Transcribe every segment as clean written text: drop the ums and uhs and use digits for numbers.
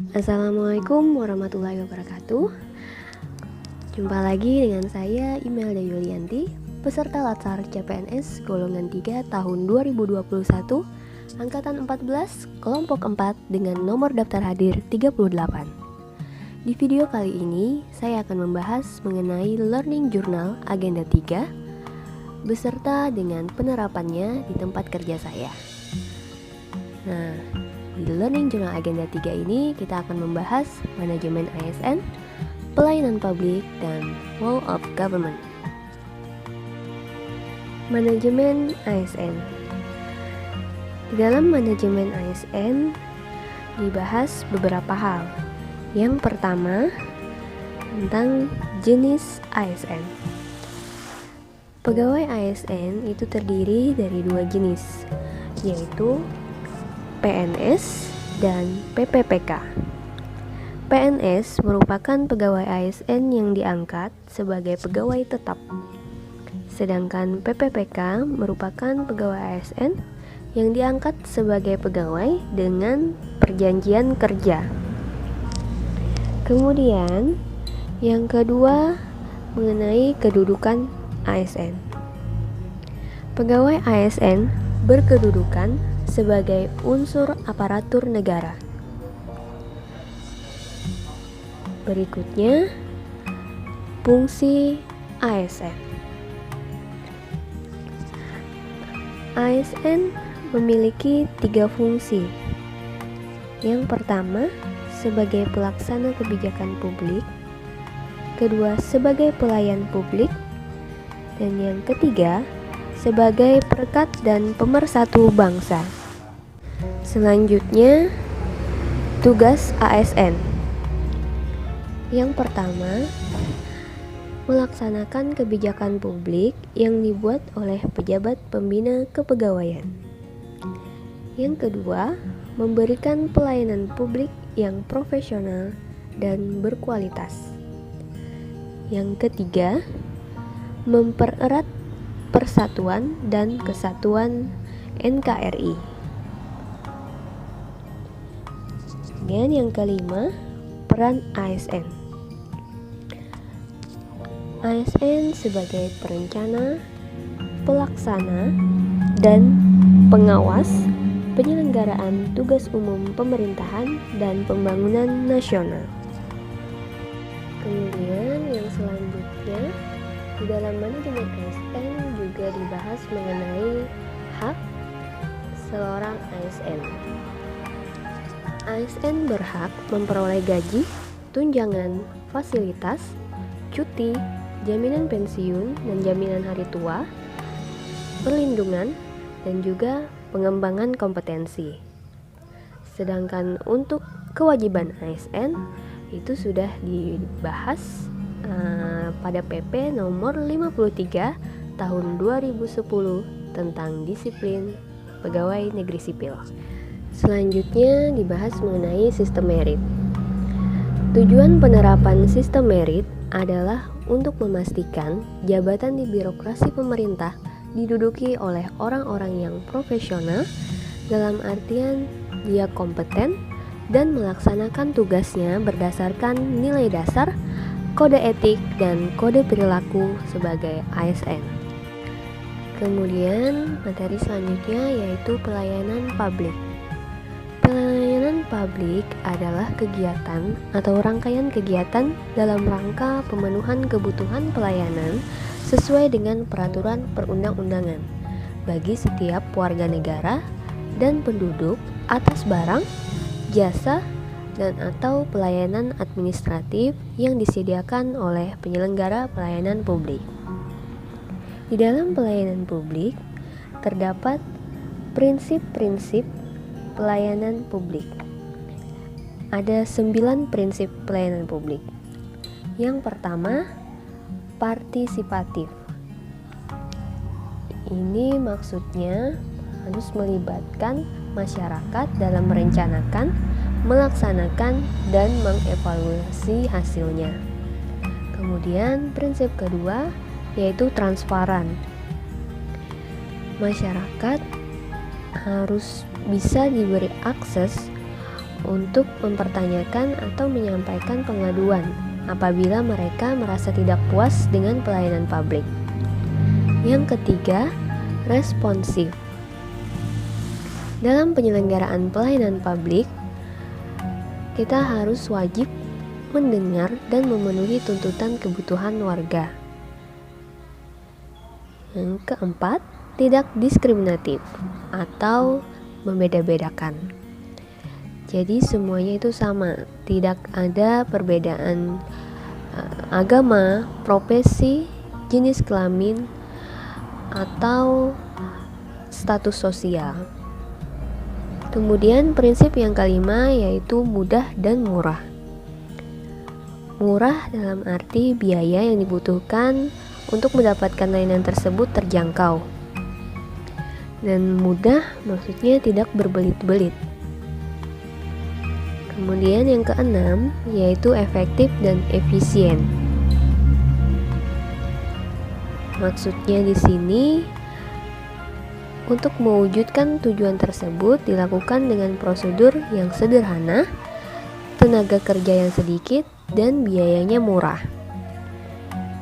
Assalamualaikum warahmatullahi wabarakatuh. Jumpa lagi dengan saya Imelda Yulianti, peserta Latsar CPNS golongan 3 tahun 2021, angkatan 14, kelompok 4 dengan nomor daftar hadir 38. Di video kali ini, saya akan membahas mengenai Learning Journal Agenda 3 beserta dengan penerapannya di tempat kerja saya. Nah, di Learning Journal Agenda 3 ini kita akan membahas manajemen ASN, pelayanan publik, dan Law of Government. Manajemen ASN. Di dalam manajemen ASN dibahas beberapa hal. Yang pertama, tentang jenis ASN. Pegawai ASN itu terdiri dari dua jenis, yaitu PNS dan PPPK. PNS merupakan pegawai ASN yang diangkat sebagai pegawai tetap, sedangkan PPPK merupakan pegawai ASN yang diangkat sebagai pegawai dengan perjanjian kerja. Kemudian, yang kedua mengenai kedudukan ASN. Pegawai ASN berkedudukan sebagai unsur aparatur negara. Berikutnya, fungsi ASN. ASN memiliki 3 fungsi. Yang pertama, sebagai pelaksana kebijakan publik. Kedua, sebagai pelayan publik. Dan yang ketiga, sebagai perekat dan pemersatu bangsa. Selanjutnya, tugas ASN. Yang pertama, melaksanakan kebijakan publik yang dibuat oleh pejabat pembina kepegawaian. Yang kedua, memberikan pelayanan publik yang profesional dan berkualitas. Yang ketiga, mempererat persatuan dan kesatuan NKRI. Dan yang kelima, peran ASN. ASN sebagai perencana, pelaksana, dan pengawas penyelenggaraan tugas umum pemerintahan dan pembangunan nasional. Kemudian yang selanjutnya, di dalam manajemen ASN juga dibahas mengenai hak seorang ASN. ASN berhak memperoleh gaji, tunjangan, fasilitas, cuti, jaminan pensiun dan jaminan hari tua, perlindungan, dan juga pengembangan kompetensi. Sedangkan untuk kewajiban ASN itu sudah dibahas pada PP nomor 53 tahun 2010 tentang disiplin pegawai negeri sipil. Selanjutnya dibahas mengenai sistem merit. Tujuan penerapan sistem merit adalah untuk memastikan jabatan di birokrasi pemerintah diduduki oleh orang-orang yang profesional, dalam artian dia kompeten dan melaksanakan tugasnya berdasarkan nilai dasar, kode etik, dan kode perilaku sebagai ASN. Kemudian materi selanjutnya yaitu pelayanan publik. Pelayanan publik adalah kegiatan atau rangkaian kegiatan dalam rangka pemenuhan kebutuhan pelayanan sesuai dengan peraturan perundang-undangan bagi setiap warga negara dan penduduk atas barang, jasa, dan atau pelayanan administratif yang disediakan oleh penyelenggara pelayanan publik. Di dalam pelayanan publik terdapat prinsip-prinsip pelayanan publik. Ada 9 prinsip pelayanan publik. Yang pertama, partisipatif. Ini maksudnya harus melibatkan masyarakat dalam merencanakan, melaksanakan, dan mengevaluasi hasilnya. Kemudian prinsip kedua yaitu transparan. Masyarakat harus bisa diberi akses untuk mempertanyakan atau menyampaikan pengaduan apabila mereka merasa tidak puas dengan pelayanan publik. Yang ketiga, responsif. Dalam penyelenggaraan pelayanan publik, kita harus wajib mendengar dan memenuhi tuntutan kebutuhan warga. Yang keempat, tidak diskriminatif atau membeda-bedakan. Jadi semuanya itu sama, tidak ada perbedaan agama, profesi, jenis kelamin, atau status sosial. Kemudian prinsip yang kelima yaitu mudah dan murah. Murah dalam arti biaya yang dibutuhkan untuk mendapatkan layanan tersebut terjangkau. Dan mudah maksudnya tidak berbelit-belit. Kemudian yang keenam yaitu efektif dan efisien. Maksudnya di sini untuk mewujudkan tujuan tersebut dilakukan dengan prosedur yang sederhana, tenaga kerja yang sedikit, dan biayanya murah.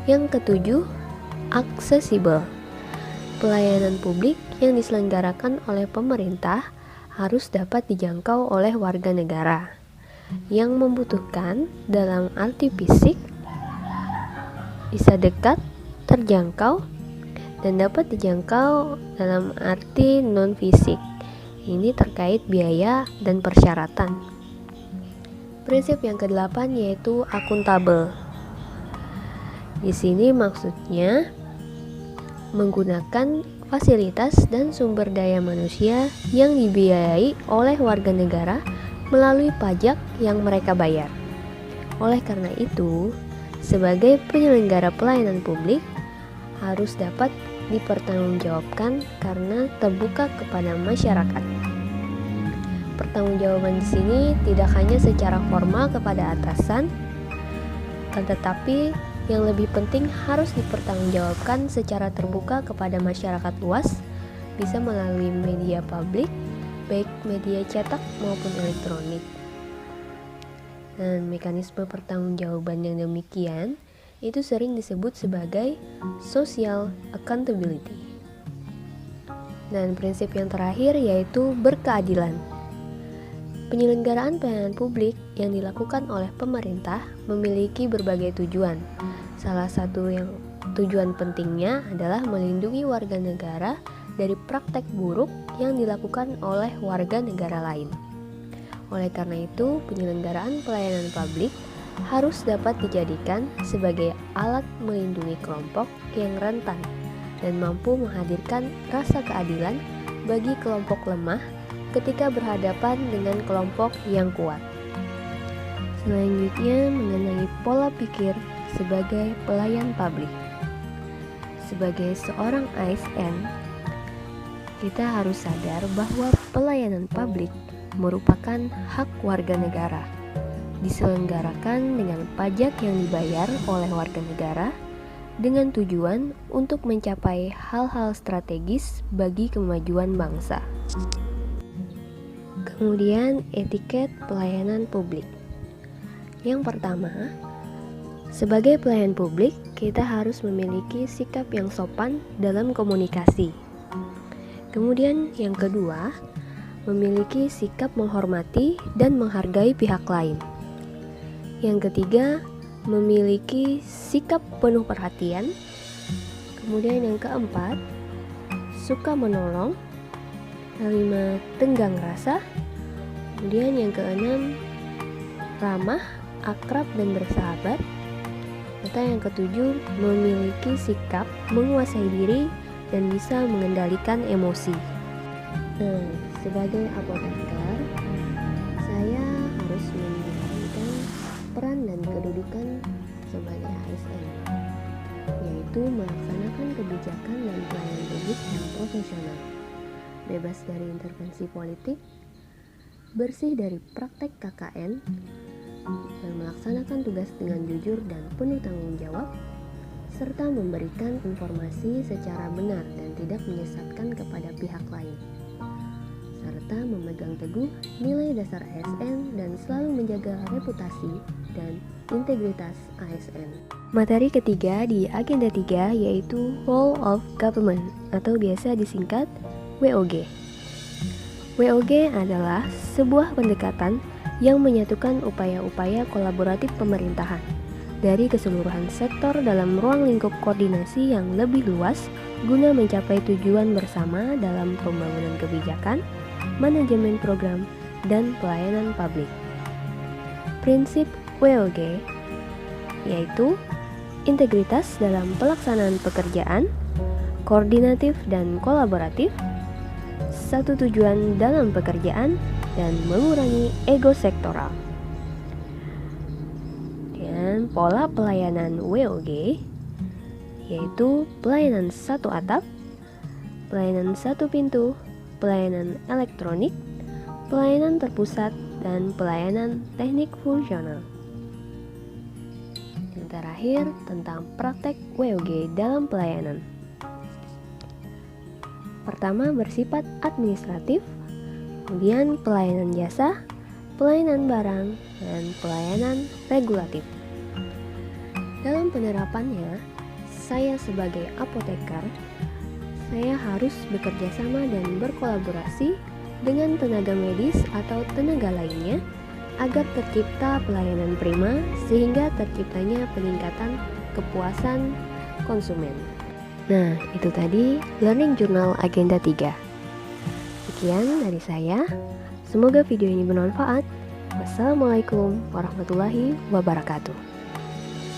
Yang ketujuh, aksesibel. Pelayanan publik yang diselenggarakan oleh pemerintah harus dapat dijangkau oleh warga negara yang membutuhkan dalam arti fisik, bisa dekat, terjangkau, dan dapat dijangkau dalam arti non-fisik. Ini terkait biaya dan persyaratan. Prinsip yang kedelapan yaitu akuntabel. Di sini maksudnya menggunakan fasilitas dan sumber daya manusia yang dibiayai oleh warga negara melalui pajak yang mereka bayar. Oleh karena itu, sebagai penyelenggara pelayanan publik harus dapat dipertanggungjawabkan karena terbuka kepada masyarakat. Pertanggungjawaban di sini tidak hanya secara formal kepada atasan, tetapi yang lebih penting harus dipertanggungjawabkan secara terbuka kepada masyarakat luas, bisa melalui media publik, baik media cetak maupun elektronik. Dan mekanisme pertanggungjawaban yang demikian itu sering disebut sebagai social accountability. Dan prinsip yang terakhir yaitu berkeadilan. Penyelenggaraan pelayanan publik yang dilakukan oleh pemerintah memiliki berbagai tujuan. Salah satu yang tujuan pentingnya adalah melindungi warga negara dari praktek buruk yang dilakukan oleh warga negara lain. Oleh karena itu, penyelenggaraan pelayanan publik harus dapat dijadikan sebagai alat melindungi kelompok yang rentan dan mampu menghadirkan rasa keadilan bagi kelompok lemah ketika berhadapan dengan kelompok yang kuat. Selanjutnya mengenai pola pikir sebagai pelayan publik. Sebagai seorang ASN, kita harus sadar bahwa pelayanan publik merupakan hak warga negara, diselenggarakan dengan pajak yang dibayar oleh warga negara dengan tujuan untuk mencapai hal-hal strategis bagi kemajuan bangsa. Kemudian etiket pelayanan publik. Yang pertama, sebagai pelayan publik, kita harus memiliki sikap yang sopan dalam komunikasi. Kemudian yang kedua, memiliki sikap menghormati dan menghargai pihak lain. Yang ketiga, memiliki sikap penuh perhatian. Kemudian yang keempat, suka menolong. Kelima, tenggang rasa. Kemudian yang keenam, ramah, akrab dan bersahabat. Serta yang ketujuh, memiliki sikap menguasai diri dan bisa mengendalikan emosi. Nah, sebagai apoteker, saya harus menjalankan peran dan kedudukan sebagai ASN, yaitu melaksanakan kebijakan dan pelayanan publik yang profesional, bebas dari intervensi politik, bersih dari praktek KKN, dan melaksanakan tugas dengan jujur dan penuh tanggung jawab, serta memberikan informasi secara benar dan tidak menyesatkan kepada pihak lain, serta serta memegang teguh nilai dasar ASN dan selalu menjaga reputasi dan integritas ASN. Materi ketiga di agenda 3 yaitu Role of Government atau biasa disingkat WOG. WOG adalah sebuah pendekatan yang menyatukan upaya-upaya kolaboratif pemerintahan dari keseluruhan sektor dalam ruang lingkup koordinasi yang lebih luas guna mencapai tujuan bersama dalam pembangunan kebijakan, manajemen program, dan pelayanan publik. Prinsip WOG yaitu integritas dalam pelaksanaan pekerjaan, koordinatif dan kolaboratif, satu tujuan dalam pekerjaan, dan mengurangi ego sektoral. Dan pola pelayanan WOG yaitu pelayanan satu atap, pelayanan satu pintu, pelayanan elektronik, pelayanan terpusat, dan pelayanan teknik fungsional. Yang terakhir tentang praktek WOG dalam pelayanan. Pertama bersifat administratif, kemudian pelayanan jasa, pelayanan barang, dan pelayanan regulatif. Dalam penerapannya, saya sebagai apoteker, saya harus bekerja sama dan berkolaborasi dengan tenaga medis atau tenaga lainnya agar tercipta pelayanan prima sehingga terciptanya peningkatan kepuasan konsumen. Nah, itu tadi Learning Journal Agenda 3. Sekian dari saya. Semoga video ini bermanfaat. Wassalamualaikum warahmatullahi wabarakatuh.